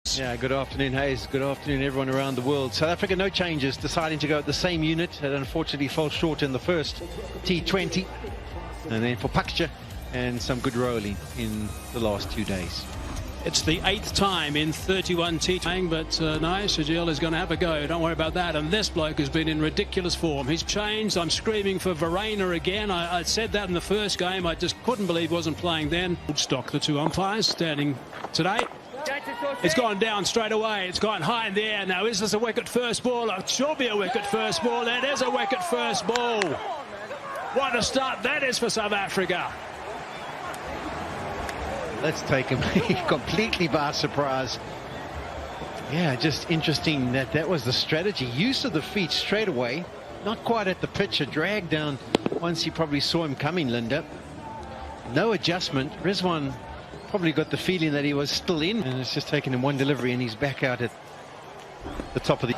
Yeah, good afternoon, Hayes. Good afternoon, everyone around the world. South Africa, no changes, deciding to go at the same unit. It unfortunately fell short in the first T20. And then for Pakcha, and some good rolling in the last 2 days. It's the 8th time in 2ndT20, but no, Shajil is going to have a go. Don't worry about that. And this bloke has been in ridiculous form. He's changed. I'm screaming for Verena again. I said that in the first game. I just couldn't believe he wasn't playing then. Stock, the two umpires standing today. It's gone down straight away. It's gone high in the air. Now, is this a wicket first ball? It should be a wicket first ball. It is a wicket first ball. What a start that is for South Africa. Let's take him completely by surprise. Yeah, just interesting that was the strategy. Use of the feet straight away. Not quite at the pitch. A drag down once he probably saw him coming, Linda. No adjustment. Rizwan probably got the feeling that he was still in, and it's just taken him one delivery and he's back out at the top of the...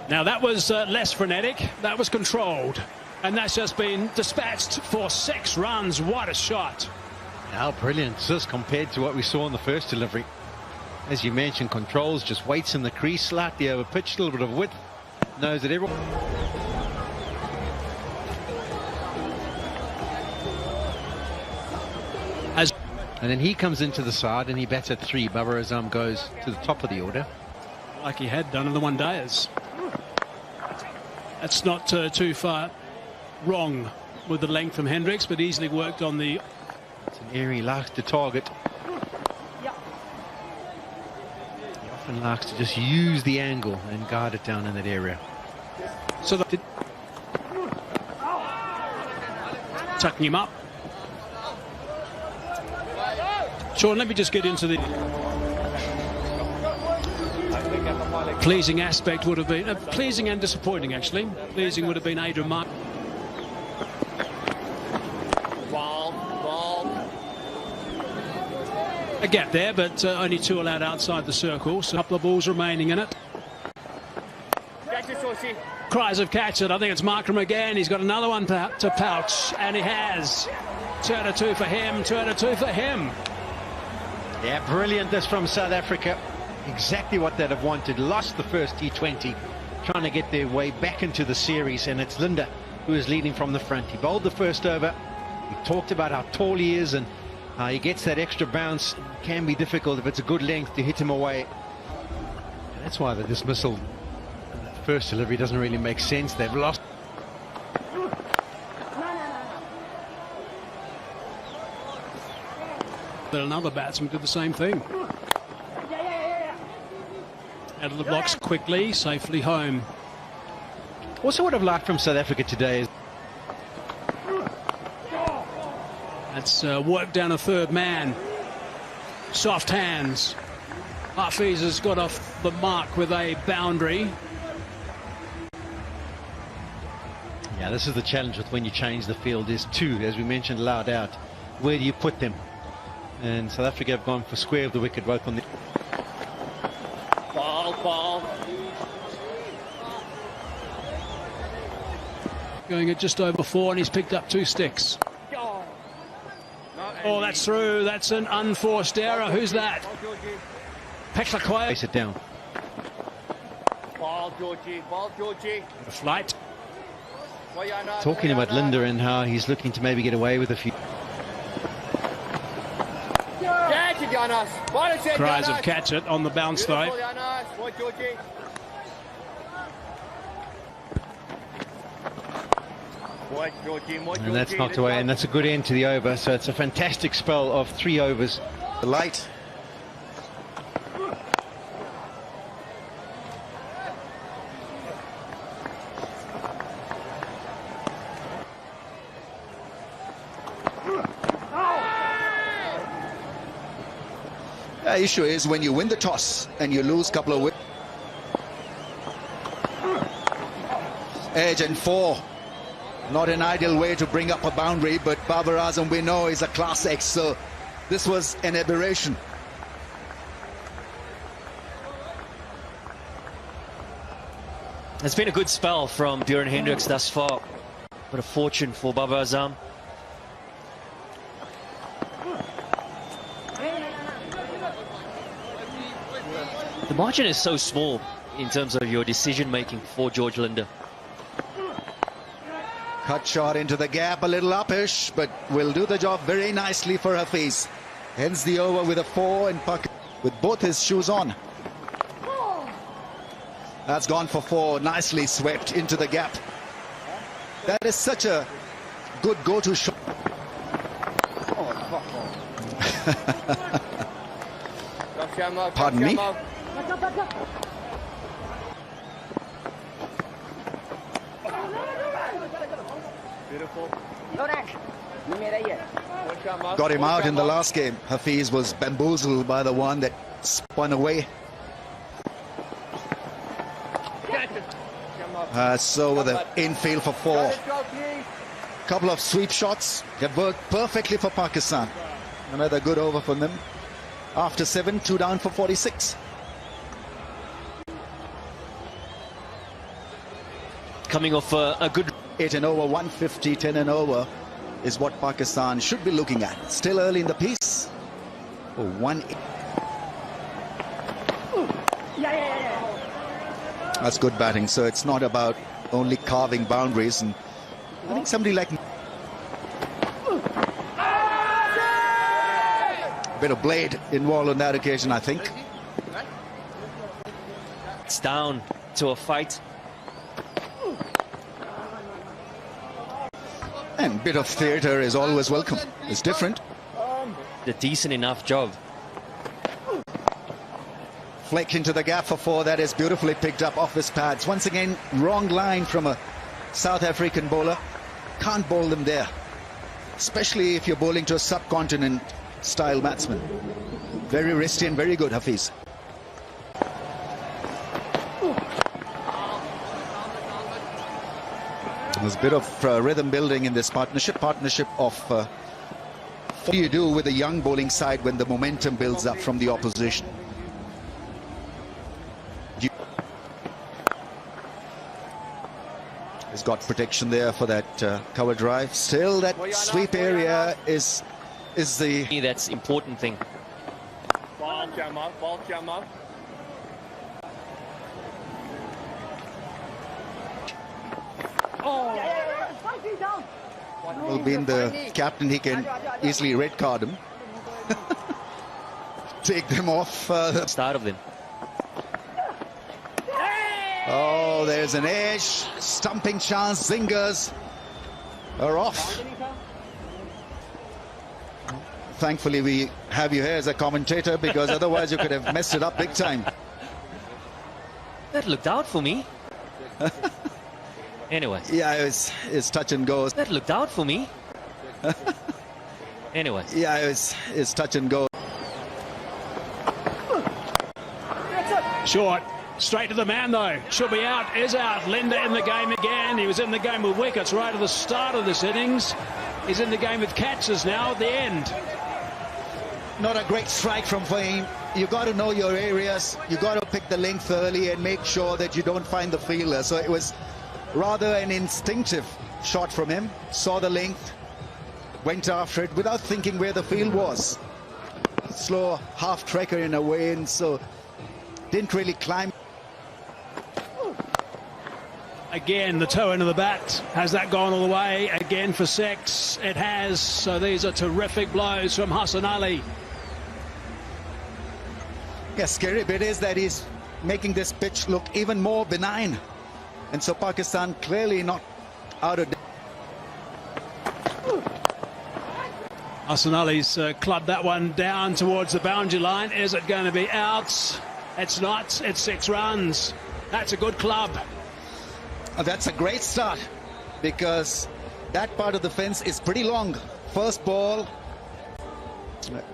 Now that was less frenetic, that was controlled, and that's just been dispatched for 6 runs. What a shot. How brilliant is this compared to what we saw in the first delivery. As you mentioned, controls, just waits in the crease, slightly over pitch, a little bit of width, knows that everyone... And then he comes into the side and he bats at 3. Babar Azam goes to the top of the order. Like he had done in the one-dayers. That's not too far wrong with the length from Hendricks, but easily worked on the... It's an area he likes to target. He often likes to just use the angle and guard it down in that area. So tucking him up. Sean, let me just get into the pleasing aspect. Would have been pleasing and disappointing, actually. Pleasing would have been Adrian Mark. A gap there, but only 2 allowed outside the circle, so a couple of balls remaining in it. Cries of catch it. I think it's Markram again. He's got another one to pouch, and he has. Turn a 2 for him, turn a 2 for him. Yeah, brilliant this from South Africa. Exactly what they'd have wanted. Lost the first T20, trying to get their way back into the series, and it's Linda who is leading from the front. He bowled the first over. We talked about how tall he is, and he gets that extra bounce. It can be difficult if it's a good length to hit him away. And that's why the dismissal, the first delivery, doesn't really make sense. They've lost. But another batsman did the same thing. Out of the blocks quickly, safely home. Also, what I've liked from South Africa today is that's work down a third man. Soft hands. Hafiz has got off the mark with a boundary. Yeah, this is the challenge with when you change the field. There's 2, as we mentioned, allowed out. Where do you put them? And South Africa have gone for square of the wicket, both on the... Ball. Going at just over 4, and he's picked up 2 sticks. Oh, that's through. That's an unforced error. Who's that? Peklakoya. Place it down. Ball, Georgie. A flight. Talking about Linda and how he's looking to maybe get away with a few... Cries of catch it on the bounce though. And that's knocked away, and that's a good end to the over. So it's a fantastic spell of 3 overs. The light. The issue is when you win the toss and you lose a couple of wickets. Edge and 4. Not an ideal way to bring up a boundary, but Babar Azam, we know, is a class X, so this was an aberration. It's been a good spell from Bjorn Hendricks thus far, but a fortune for Babar Azam. The margin is so small in terms of your decision making for George Linder. Cut shot into the gap, a little uppish, but will do the job very nicely for Hafiz. Ends the over with a 4 in puck with both his shoes on. That's gone for 4, nicely swept into the gap. That is such a good go-to shot. Pardon me? Got him out in the last game. Hafiz was bamboozled by the one that spun away. So with the infield for 4. Couple of sweep shots that worked perfectly for Pakistan. Another good over from them. After 7, 2 down for 46. Coming off a good 8 and over, 150, 10 and over is what Pakistan should be looking at. Still early in the piece. Oh, 1. That's good batting. So it's not about only carving boundaries. And I think somebody like a bit of blade involved on that occasion, I think. It's down to a fight. And bit of theatre is always welcome. It's different. A decent enough job. Flick into the gap for 4. That is beautifully picked up off his pads. Once again, wrong line from a South African bowler. Can't bowl them there, especially if you're bowling to a subcontinent style batsman. Very risky and very good, Hafiz. There's a bit of rhythm building in this partnership of what do you do with a young bowling side when the momentum builds up from the opposition? He's got protection there for that cover drive. Still, that sweep area is the... That's important thing. Ball jammer. Well, being the captain, he can easily red card him. Take them off. Start of them. Oh, there's an edge. Stumping chance. Zingers are off. Thankfully, we have you here as a commentator, because otherwise you could have messed it up big time. That looked out for me. Anyway. Yeah, it's touch and go. That looked out for me. Anyway. Yeah, it's touch and go. Short. Straight to the man, though. Should be out. Is out. Linder in the game again. He was in the game with wickets right at the start of this innings. He's in the game with catches now at the end. Not a great strike from Fahim. You got to know your areas. You got to pick the length early and make sure that you don't find the fielder. So it was rather an instinctive shot from him. Saw the length, went after it without thinking where the field was. Slow half tracker in a way, and so didn't really climb. Again, the toe end of the bat. Has that gone all the way? Again for 6. It has. So these are terrific blows from Hassan Ali. Yeah, scary bit is that he's making this pitch look even more benign. And so Pakistan clearly not out of... Hassan Ali's clubbed that one down towards the boundary line. Is it going to be out? It's not. It's 6 runs. That's a good club. That's a great start, because that part of the fence is pretty long. First ball,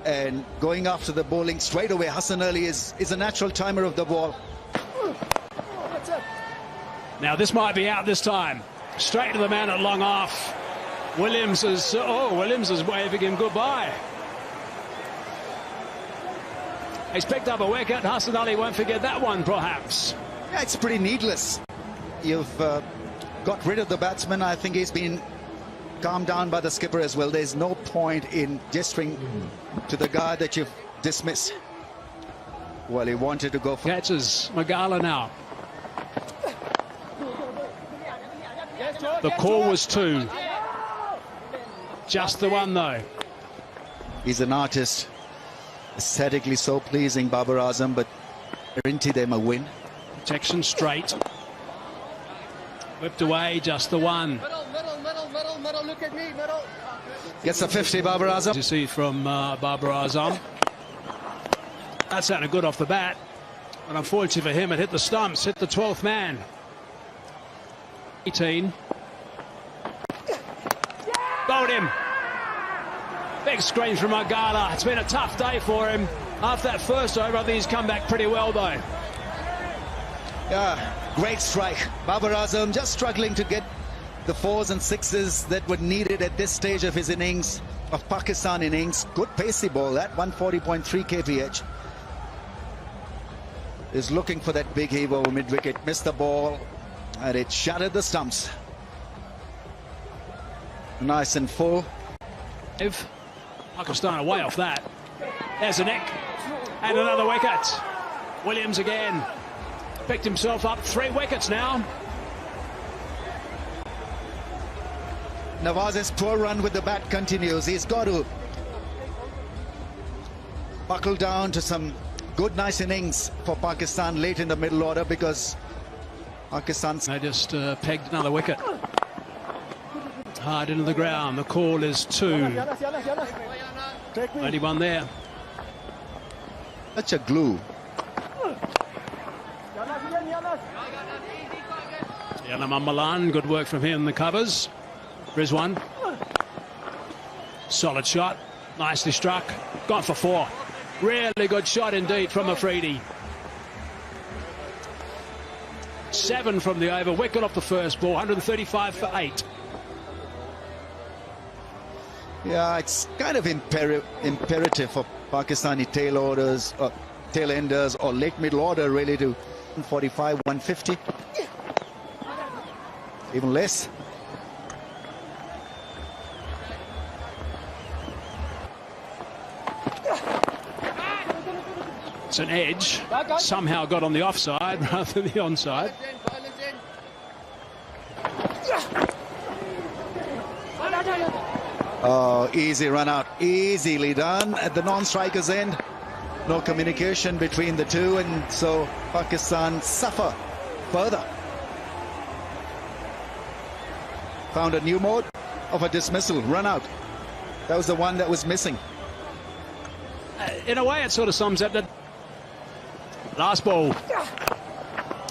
and going after the bowling straight away. Hassan Ali is a natural timer of the ball. Now this might be out this time. Straight to the man at long off. Williams is waving him goodbye. He's picked up a wicket. Hassan Ali won't forget that one, perhaps. Yeah, it's pretty needless. You've got rid of the batsman. I think he's been calmed down by the skipper as well. There's no point in gesturing to the guy that you've dismissed. Well, he wanted to go for... Catches Magala now. The call was 2. Just the one, though. He's an artist. Aesthetically so pleasing, Babar Azam, but guarantee them a win. Protection straight. Whipped away, just the one. Middle, look at me, middle. Gets a 50, Babar Azam. You see from Babar Azam. That sounded good off the bat. But unfortunately for him, it hit the stumps, hit the 12th man. 18. Bowled him. Big screams from Magala. It's been a tough day for him. After that first over, I think he's come back pretty well, though. Yeah, great strike. Babar Azam just struggling to get the 4s and 6s that were needed at this stage of his innings, of Pakistan innings. Good pacey ball, that 140.3 kph. Is looking for that big heave over mid-wicket. Missed the ball, and it shattered the stumps. Nice and full. If Pakistan away off that. There's a nick. And another wicket. Williams again. Picked himself up 3 wickets now. Nawaz's poor run with the bat continues. He's got to buckle down to some good, nice innings for Pakistan late in the middle order, because Pakistan's... They just pegged another wicket. Hard into the ground. The call is 2. Only one there. Such a glue. Yanaman Malan, good work from him in the covers. Rizwan. Solid shot. Nicely struck. Gone for 4. Really good shot indeed from Afridi. 7 from the over. Wicket off the first ball. 135 for 8. Yeah, it's kind of imperative for Pakistani tail enders or late middle order really to 145, 150. Even less. It's an edge. Somehow got on the offside rather than the onside. Oh, easy run out. Easily done at the non-striker's end. No communication between the two, and so Pakistan suffer further. Found a new mode of a dismissal. Run out. That was the one that was missing. In a way, it sort of sums up that last ball.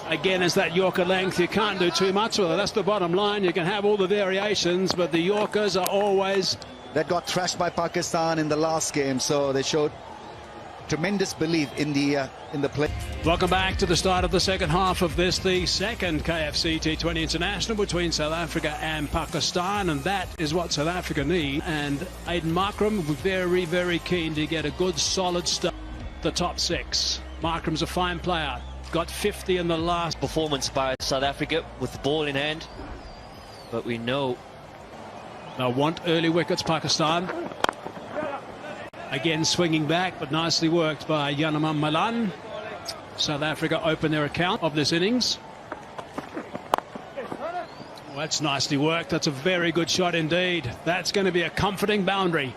Again, is that Yorker length. You can't do too much with it. That's the bottom line. You can have all the variations, but the Yorkers are always... That got thrashed by Pakistan in the last game, so they showed tremendous belief in the play. Welcome back to the start of the second half of this, the second KFC T20 International between South Africa and Pakistan, and that is what South Africa need. And Aiden Markram very, very keen to get a good, solid start. The top 6. Markram's a fine player. Got 50 in the last Performance by South Africa with the ball in hand. But we know they'll want early wickets, Pakistan. Again, swinging back, but nicely worked by Yanaman Malan. South Africa open their account of this innings. Well, that's nicely worked. That's a very good shot indeed. That's going to be a comforting boundary.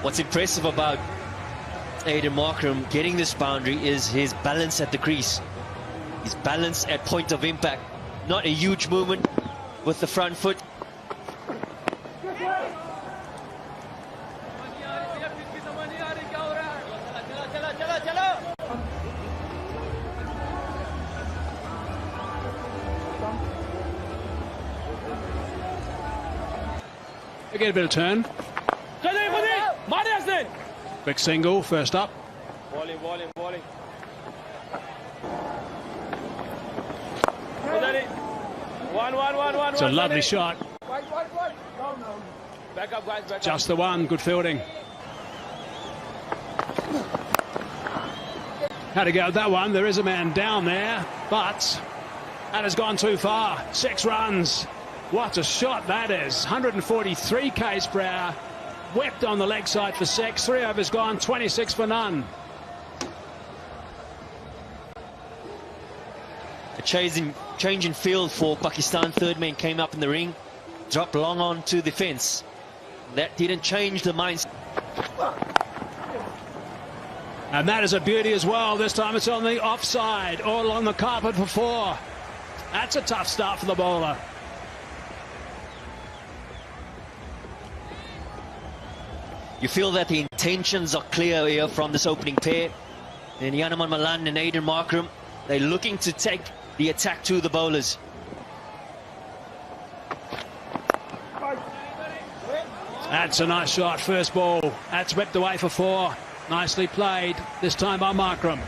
what's impressive about Aiden Markram getting this boundary is his balance at the crease. His balance at point of impact. Not a huge movement with the front foot. We get a bit of turn. Quick single, first up. Bowling. One. It's a lovely shot. Back up, guys. Back Just the one. Good fielding. Had to go with that one. There is a man down there, but that has gone too far. 6 runs. What a shot that is. 143 k's per hour. Whipped on the leg side for 6. 3 overs gone, 26 for none. A change in field for Pakistan. Third man came up in the ring, dropped long onto the fence. That didn't change the mindset. And that is a beauty as well. This time it's on the offside, all on the carpet for 4. That's a tough start for the bowler. You feel that the intentions are clear here from this opening pair. And Yanaman Malan and Aiden Markram, they're looking to take the attack to the bowlers. That's a nice shot, first ball. That's whipped away for 4. Nicely played, this time by Markram.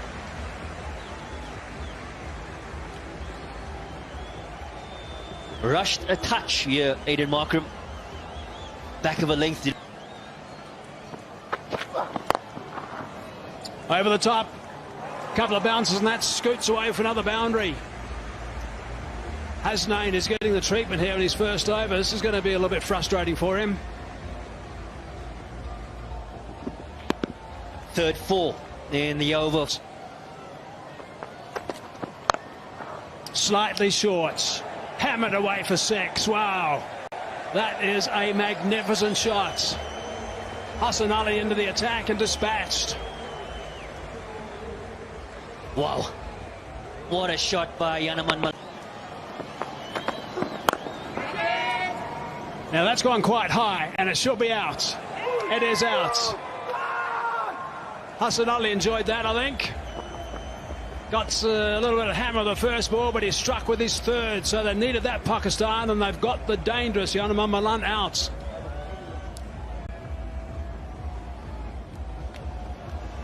Rushed a touch here, Aiden Markram. Back of a length. Over the top. Couple of bounces and that scoots away for another boundary. Hasnain is getting the treatment here in his first over. This is going to be a little bit frustrating for him. Third 4 in the overs. Slightly short. Hammered away for 6. Wow. That is a magnificent shot. Hassan Ali into the attack and dispatched. Wow. What a shot by Yanaman Malan. Now that's gone quite high and it should be out. It is out. Hassan Ali enjoyed that, I think. Got a little bit of hammer of the first ball, but he struck with his third, so they needed that, Pakistan, and they've got the dangerous Yanaman Malan out.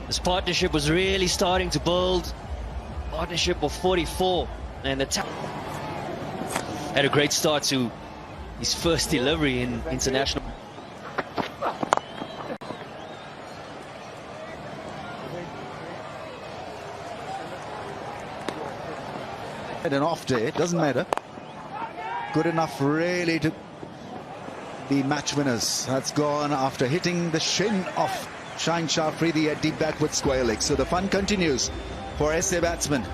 This partnership was really starting to build. Partnership of 44, and the had a great start to his first delivery in international. Had an off day, it doesn't matter. Good enough really to be match winners. That's gone after hitting the shin of Shaheen Shah Afridi at deep backward square leg. So the fun continues for SA batsmen.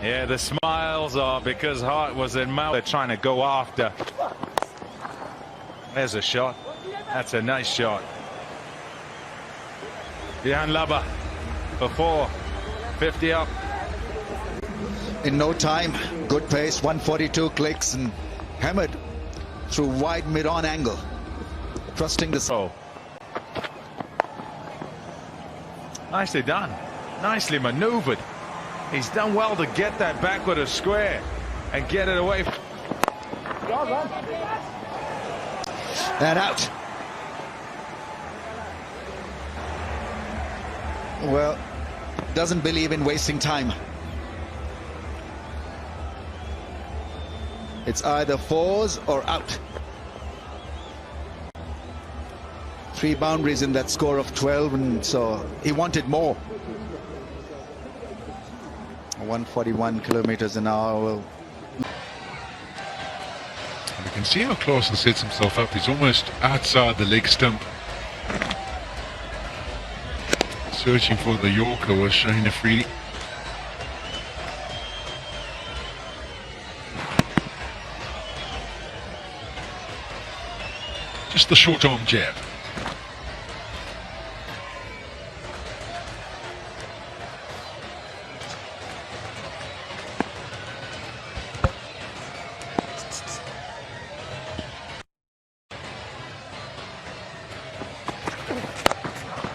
Yeah, the smiles are because Hart was in mouth. They're trying to go after. There's a shot. That's a nice shot. Dihan Laba for 4. 50 up. In no time, good pace, 142 clicks and hammered through wide mid-on angle. Trusting the... Oh. Nicely done. Nicely manoeuvred. He's done well to get that backward of square and get it away. And out. Well, doesn't believe in wasting time. It's either 4s or out. 3 boundaries in that score of 12, and so he wanted more. 141 kilometers an hour. Well, and we can see how Clausen sets himself up. He's almost outside the leg stump. Searching for the Yorker was Shaheen Afridi. Just the short arm jab.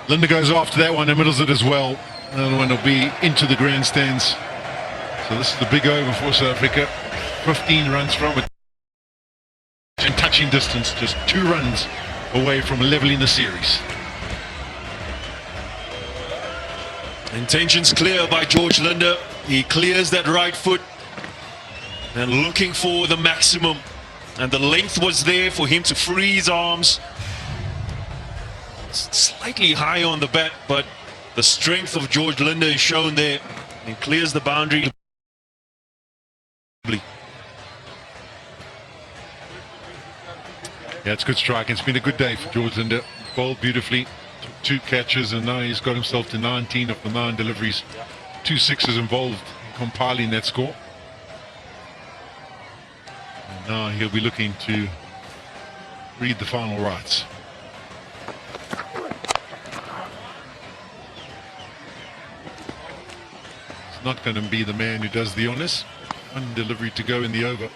Linda goes after that one and middles it as well. Another one will be into the grandstands. So this is the big over for South Africa. 15 runs from it. In touching distance, just 2 runs away from leveling the series. Intentions clear by George Linder. He clears that right foot and looking for the maximum. And the length was there for him to free his arms. Slightly high on the bat, but the strength of George Linder is shown there and clears the boundary. Yeah, it's good striking. It's been a good day for George Linder. Bowled beautifully, took 2 catches, and now he's got himself to 19 of the 9 deliveries. 2 sixes involved in compiling that score. And now he'll be looking to read the final rights. It's not going to be the man who does the honors. 1 delivery to go in the over.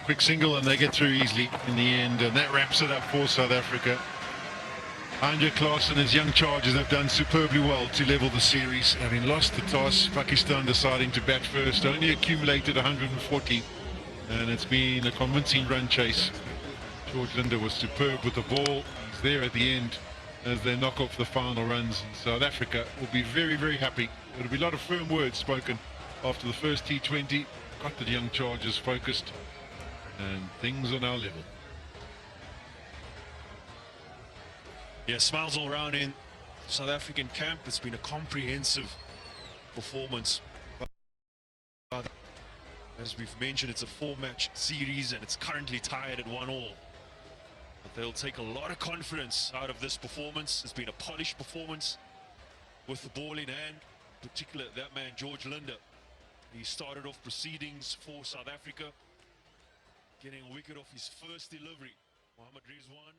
Quick single and they get through easily in the end, and that wraps it up for South Africa. Anja Klaas and his young chargers have done superbly well to level the series. Having lost the toss, Pakistan deciding to bat first, only accumulated 140, and it's been a convincing run chase. George Linder was superb with the ball. He's there at the end as they knock off the final runs, and South Africa will be very, very happy. There'll be a lot of firm words spoken after the first T20. Got the young chargers focused, and things are now level. Yeah, smiles all around in South African camp. It's been a comprehensive performance. But as we've mentioned, it's a 4-match series and it's currently tied at 1-1. But they'll take a lot of confidence out of this performance. It's been a polished performance with the ball in hand, particularly that man George Linder. He started off proceedings for South Africa, getting a wicket off his first delivery. Mohammad Rizwan